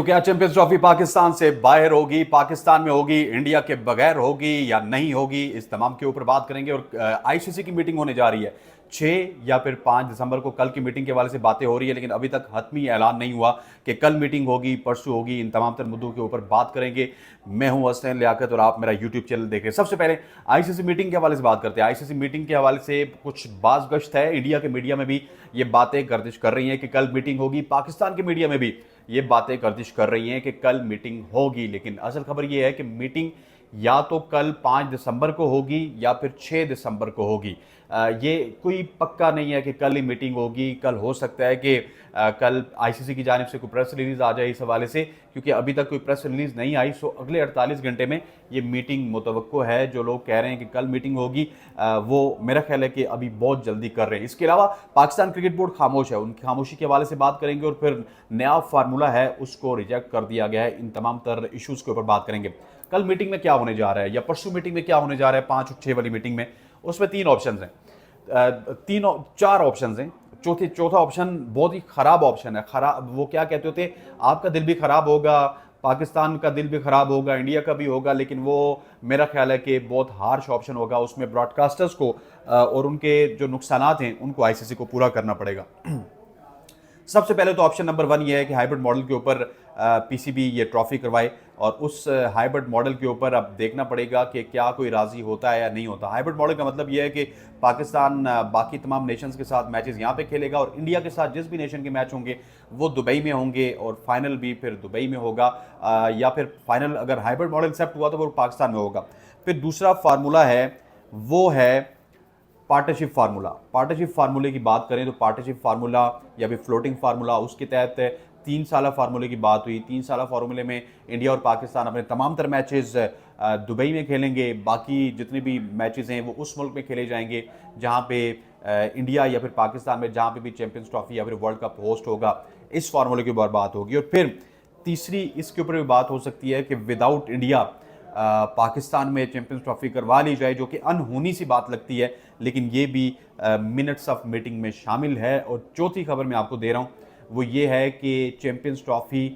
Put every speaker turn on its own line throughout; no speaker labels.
तो क्या champions trophy Pakistan से बाहर होगी, पाकिस्तान में होगी, इंडिया के बगैर होगी या नहीं होगी, इस तमाम के ऊपर बात करेंगे। और आईसीसी की मीटिंग होने जा रही है 6 या फिर 5 दिसंबर को। कल की मीटिंग के हवाले से बातें हो रही है, लेकिन अभी तक हतमी ऐलान नहीं हुआ कि कल मीटिंग होगी, परसों होगी। इन तमाम तर मुद्दों के ऊपर बात करेंगे। मैं हूं हसनैन लियाकत और आप मेरा यूट्यूब चैनल देख रहे हैं। सबसे पहले आईसीसी मीटिंग के हवाले से बात करते हैं। आईसीसी मीटिंग के हवाले से कुछ बाज गश्त है, इंडिया के मीडिया में भी ये बातें गर्दिश कर रही हैं कि कल मीटिंग होगी। पाकिस्तान के मीडिया में भी ये बातें गर्दिश कर रही हैं कि कल मीटिंग होगी, लेकिन असल खबर ये है कि मीटिंग या तो कल 5 दिसंबर को होगी या फिर 6 दिसंबर को होगी। ये कोई पक्का नहीं है कि कल ही मीटिंग होगी। कल हो सकता है कि कल आईसीसी की जानिब से कोई प्रेस रिलीज आ जाए इस हवाले से, क्योंकि अभी तक कोई प्रेस रिलीज नहीं आई। सो अगले 48 घंटे में ये मीटिंग मुतवक्को है। जो लोग कह रहे हैं कि कल मीटिंग होगी, वो मेरा ख्याल है कि अभी बहुत जल्दी कर रहे हैं। इसके अलावा पाकिस्तान क्रिकेट बोर्ड खामोश है, उनकी खामोशी के हवाले से बात करेंगे। और फिर नया फार्मूला है उसको रिजेक्ट कर दिया गया है। इन तमाम तर इशूज़ के ऊपर बात करेंगे। कल मीटिंग में क्या होने जा रहा है या परसों मीटिंग में क्या होने जा रहा है, 5 और 6 वाली मीटिंग में, उसमें 3 ऑप्शन हैं। 4 ऑप्शन हैं। चौथा ऑप्शन बहुत ही खराब ऑप्शन है। खराब वो क्या कहते होते, आपका दिल भी खराब होगा, पाकिस्तान का दिल भी खराब होगा, इंडिया का भी होगा, लेकिन वो मेरा ख्याल है कि बहुत हार्श ऑप्शन होगा। उसमें ब्रॉडकास्टर्स को और उनके जो नुकसानात हैं उनको आईसीसी को पूरा करना पड़ेगा। सबसे पहले तो ऑप्शन नंबर 1 ये है कि हाइब्रिड मॉडल के ऊपर पीसीबी ये ट्रॉफी करवाए। और उस हाइब्रिड मॉडल के ऊपर अब देखना पड़ेगा कि क्या कोई राजी होता है या नहीं होता। हाइब्रिड मॉडल का मतलब ये है कि पाकिस्तान बाकी तमाम नेशंस के साथ मैचेस यहाँ पे खेलेगा और इंडिया के साथ जिस भी नेशन के मैच होंगे वो दुबई में होंगे और फाइनल भी फिर दुबई में होगा। या फिर फाइनल अगर हाइब्रिड मॉडल एक्सेप्ट हुआ तो वो पाकिस्तान में होगा। फिर दूसरा फार्मूला है वो है पार्टनरशिप फार्मूला। पार्टनरशिप फार्मूले की बात करें तो पार्टनरशिप फार्मूला या फिर फ्लोटिंग फार्मूला, उसके तहत 3 साला फार्मूले की बात हुई। 3 साला फार्मूले में इंडिया और पाकिस्तान अपने तमाम तर मैचेस दुबई में खेलेंगे। बाकी जितने भी मैचेस हैं वो उस मुल्क में खेले जाएंगे जहां पे इंडिया या फिर पाकिस्तान में जहां पे भी चैंपियंस ट्रॉफी या फिर वर्ल्ड कप होस्ट होगा। इस फार्मूले के ऊपर बात होगी। और फिर तीसरी इसके ऊपर भी बात हो सकती है कि विदाउट इंडिया पाकिस्तान में चैंपियंस ट्रॉफी करवा ली जाए, जो कि अनहोनी सी बात लगती है, लेकिन ये भी मिनट्स ऑफ मीटिंग में शामिल है। और चौथी खबर मैं आपको दे रहा हूँ वो ये है कि चैंपियंस ट्रॉफी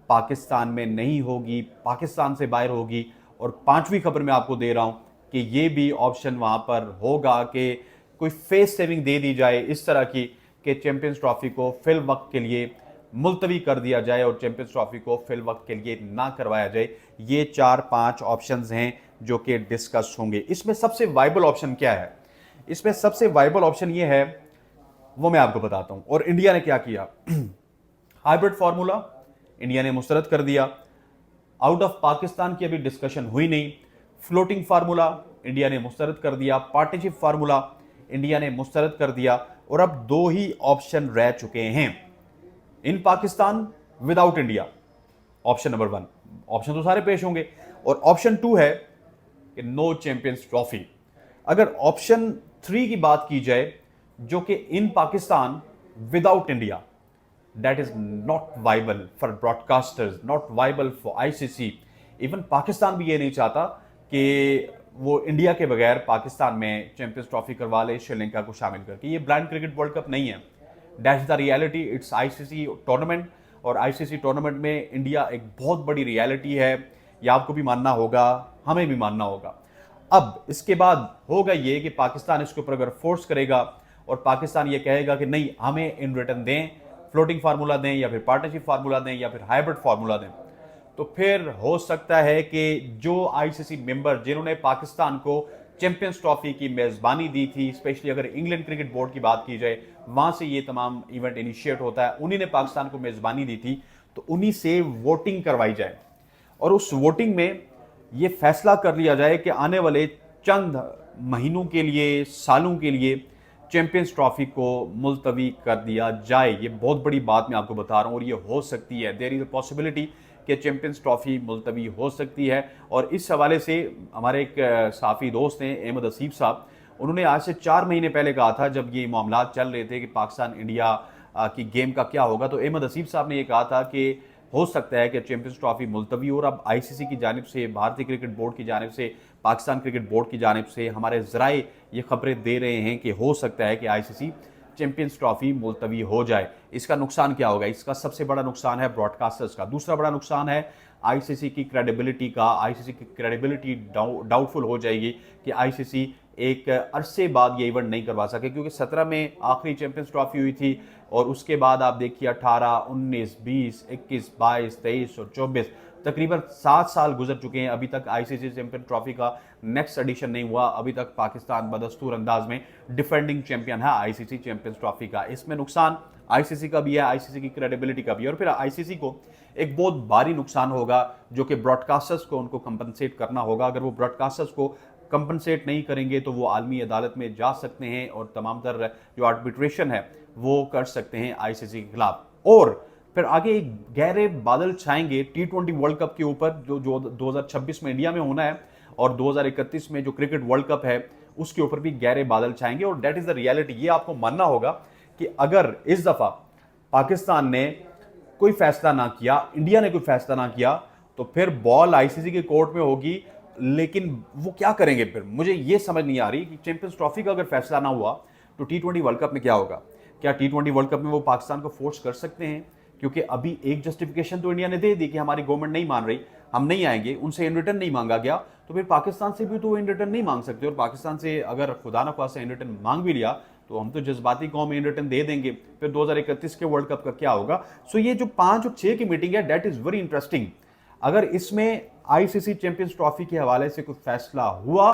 पाकिस्तान में नहीं होगी, पाकिस्तान से बाहर होगी। और 5वीं खबर मैं आपको दे रहा हूँ कि ये भी ऑप्शन वहाँ पर होगा कि कोई फेस सेविंग दे दी जाए इस तरह की कि चैंपियंस ट्रॉफी को फिल वक्त के लिए मुलतवी कर दिया जाए और चैंपियंस ट्रॉफी को फिल वक्त के लिए ना करवाया जाए। ये 4-5 ऑप्शंस हैं जो कि डिस्कस होंगे। इसमें सबसे वाइबल ऑप्शन क्या है? इसमें सबसे वाइबल ऑप्शन ये है, वो मैं आपको बताता हूं। और इंडिया ने क्या किया? हाइब्रिड फार्मूला इंडिया ने मुस्तरद कर दिया। आउट ऑफ पाकिस्तान की अभी डिस्कशन हुई नहीं। फ्लोटिंग फार्मूला इंडिया ने मुस्तरद कर दिया। पार्टनरशिप फार्मूला इंडिया ने मुस्तरद कर दिया। और अब 2 ही ऑप्शन रह चुके हैं in Pakistan without India. Option number 1, option तो सारे पेश होंगे। और ऑप्शन 2 है कि नो चैंपियंस ट्रॉफी। अगर ऑप्शन 3 की बात की जाए, जो कि in Pakistan without India, that is not viable for broadcasters, not viable for ICC. Even Pakistan भी ये नहीं चाहता कि वो इंडिया के बगैर पाकिस्तान में चैंपियंस ट्रॉफी करवा ले श्रीलंका को शामिल करके। ये ब्लाइंड क्रिकेट वर्ल्ड कप नहीं है, that's the reality. It's ICC tournament और आईसीसी टूर्नामेंट में इंडिया एक बहुत बड़ी रियलिटी है। ये आपको भी मानना होगा, हमें भी मानना होगा। अब इसके बाद होगा ये कि पाकिस्तान इसके ऊपर अगर फोर्स करेगा और पाकिस्तान ये कहेगा कि नहीं, हमें इन रिटर्न दें, फ्लोटिंग फार्मूला दें या फिर पार्टनरशिप फार्मूला दें या फिर हाइब्रिड फार्मूला दें, तो फिर हो सकता है कि जो आईसीसी मेंबर जिन्होंने पाकिस्तान को चैंपियंस ट्रॉफी की मेजबानी दी थी, स्पेशली अगर इंग्लैंड क्रिकेट बोर्ड की बात की जाए, वहां से ये तमाम इवेंट इनिशिएट होता है, उन्हीं ने पाकिस्तान को मेजबानी दी थी, तो उन्हीं से वोटिंग करवाई जाए और उस वोटिंग में ये फैसला कर लिया जाए कि आने वाले चंद महीनों के लिए, सालों के लिए चैंपियंस ट्रॉफी को मुलतवी कर दिया जाए। ये बहुत बड़ी बात मैं आपको बता रहा हूं और ये हो सकती है। देयर इज अ पॉसिबिलिटी कि चैंपियंस ट्रॉफी मुलतवी हो सकती है। और इस हवाले से हमारे एक साफ़ी दोस्त हैं अहमद हसीब साहब, उन्होंने आज से 4 महीने पहले कहा था, जब ये मामला चल रहे थे कि पाकिस्तान इंडिया की गेम का क्या होगा, तो अहमद हसीब साहब ने ये कहा था कि हो सकता है कि चैंपियंस ट्रॉफी मुलतवी। और अब आईसीसी की जानिब से, भारतीय क्रिकेट बोर्ड की जानिब से, पाकिस्तान क्रिकेट बोर्ड की जानिब से हमारे ज़राए ये खबरें दे रहे हैं कि हो सकता है कि आईसीसी चैंपियंस ट्रॉफी मुलतवी हो जाए। इसका नुकसान क्या होगा? इसका सबसे बड़ा नुकसान है ब्रॉडकास्टर्स का। दूसरा बड़ा नुकसान है आईसीसी की क्रेडिबिलिटी का। आईसीसी की क्रेडिबिलिटी डाउटफुल हो जाएगी कि आईसीसी एक अरसे बाद ये इवेंट नहीं करवा सके, क्योंकि 17 में आखिरी चैंपियंस ट्रॉफी हुई थी और उसके बाद आप देखिए 18, 19, 20, 21, 22, 23 और 24 तकरीबन 7 साल गुजर चुके हैं। अभी तक आईसीसी चैंपियन ट्रॉफी का नेक्स्ट एडिशन नहीं हुआ। अभी तक पाकिस्तान बदस्तूर अंदाज में डिफेंडिंग चैंपियन है आईसीसी चैंपियंस ट्रॉफी का। इसमें नुकसान आईसीसी का भी है, आईसीसी की क्रेडिबिलिटी का भी है, और फिर आईसीसी को एक बहुत भारी नुकसान होगा जो कि ब्रॉडकास्टर्स को उनको कंपनसेट करना होगा। अगर वो ब्रॉडकास्टर्स को कंपनसेट नहीं करेंगे तो वो आलमी अदालत में जा सकते हैं और तमाम तर जो आर्बिट्रेशन है वो कर सकते हैं आईसीसी के खिलाफ। और फिर आगे एक गहरे बादल छाएंगे T20 वर्ल्ड कप के ऊपर जो 2026 में इंडिया में होना है, और 2031 में जो क्रिकेट वर्ल्ड कप है उसके ऊपर भी गहरे बादल छाएंगे। और दैट इज द रियलिटी। ये आपको मानना होगा कि अगर इस दफा पाकिस्तान ने कोई फैसला ना किया, इंडिया ने कोई फैसला ना किया, तो फिर बॉल आईसीसी के कोर्ट में होगी। लेकिन वो क्या करेंगे फिर? मुझे ये समझ नहीं आ रही कि चैंपियंस ट्रॉफी का अगर फैसला ना हुआ तो T20 वर्ल्ड कप में क्या होगा? क्या T20 वर्ल्ड कप में वो पाकिस्तान को फोर्स कर सकते हैं? क्योंकि अभी एक जस्टिफिकेशन तो इंडिया ने दे दी कि हमारी गवर्नमेंट नहीं मान रही, हम नहीं आएंगे, उनसे इन रिटर्न नहीं मांगा गया, तो फिर पाकिस्तान से भी तो इन रिटर्न नहीं मांग सकते। और पाकिस्तान से अगर खुदा न खास्ता इन रिटर्न मांग भी लिया तो हम तो जज्बाती कौम इन रिटर्न दे देंगे। फिर 2031 के वर्ल्ड कप का क्या होगा? सो ये जो 5 और 6 की मीटिंग है दैट इज वेरी इंटरेस्टिंग। अगर इसमें आईसीसी चैंपियंस ट्रॉफी के हवाले से कोई फैसला हुआ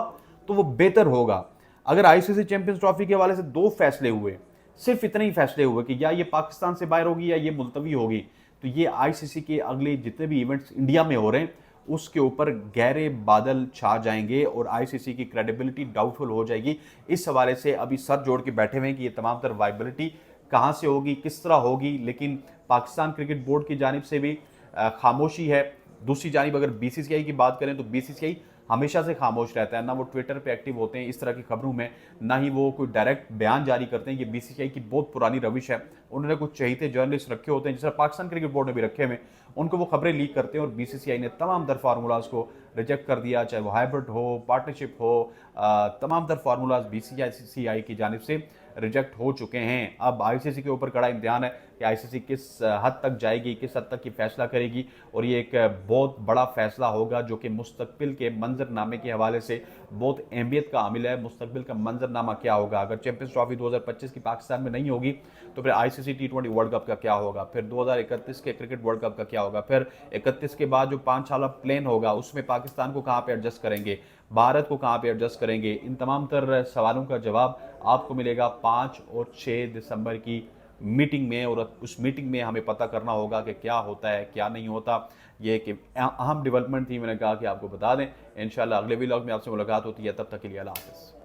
तो वो बेहतर होगा। अगर आईसीसी चैंपियंस ट्रॉफी के हवाले से 2 फैसले हुए, सिर्फ इतने ही फैसले हुए कि या ये पाकिस्तान से बाहर होगी या ये मुलतवी होगी, तो ये आईसीसी के अगले जितने भी इवेंट्स इंडिया में हो रहे हैं उसके ऊपर गहरे बादल छा जाएंगे और आईसीसी की क्रेडिबिलिटी डाउटफुल हो जाएगी। इस हवाले से अभी सर जोड़ के बैठे हुए हैं कि ये तमाम तर वाइबिलिटी कहाँ से होगी, किस तरह होगी। लेकिन पाकिस्तान क्रिकेट बोर्ड की जानिब से भी खामोशी है। दूसरी जानिब अगर बीसीसीआई की बात करें तो बीसीसीआई हमेशा से खामोश रहता है, ना वो ट्विटर पे एक्टिव होते हैं इस तरह की खबरों में, ना ही वो कोई डायरेक्ट बयान जारी करते हैं। ये बीसीसीआई की बहुत पुरानी रविश है। उन्होंने कुछ चहेते जर्नलिस्ट रखे होते हैं, जिस तरह पाकिस्तान क्रिकेट बोर्ड ने भी रखे हुए, उनको वो खबरें लीक करते हैं। और बीसीसीआई ने तमाम दर फार्मूलाज को रिजेक्ट कर दिया, चाहे वो हाइब्रिड हो, पार्टनरशिप हो, तमाम दर फार्मूलाज बीसीसीआई की जानिब से रिजेक्ट हो चुके हैं। अब आईसीसी के ऊपर कड़ा इम्तिहान है कि आईसीसी किस हद तक जाएगी, किस हद तक की फैसला करेगी। और ये एक बहुत बड़ा फैसला होगा जो कि मुस्तकबिल के मंजरनामे के हवाले से बहुत अहमियत का हामिल है। मुस्तकबिल का मंजरनामा क्या होगा? अगर चैंपियंस ट्रॉफी 2025 की पाकिस्तान में नहीं होगी तो फिर आईसीसी T20 वर्ल्ड कप का क्या होगा? फिर 2031 के क्रिकेट वर्ल्ड कप का क्या होगा? फिर 31 के बाद जो 5 साल प्लान होगा उसमें पाकिस्तान को कहाँ पे एडजस्ट करेंगे, भारत को कहाँ पे एडजस्ट करेंगे? इन तमाम तर सवालों का जवाब आपको मिलेगा 5 और 6 दिसंबर की मीटिंग में। और उस मीटिंग में हमें पता करना होगा कि क्या होता है, क्या नहीं होता। ये एक अहम डेवलपमेंट थी, मैंने कहा कि आपको बता दें। इंशाल्लाह अगले व्लॉग में आपसे मुलाकात होती है, तब तक के लिए अल्लाह हाफ़िज़।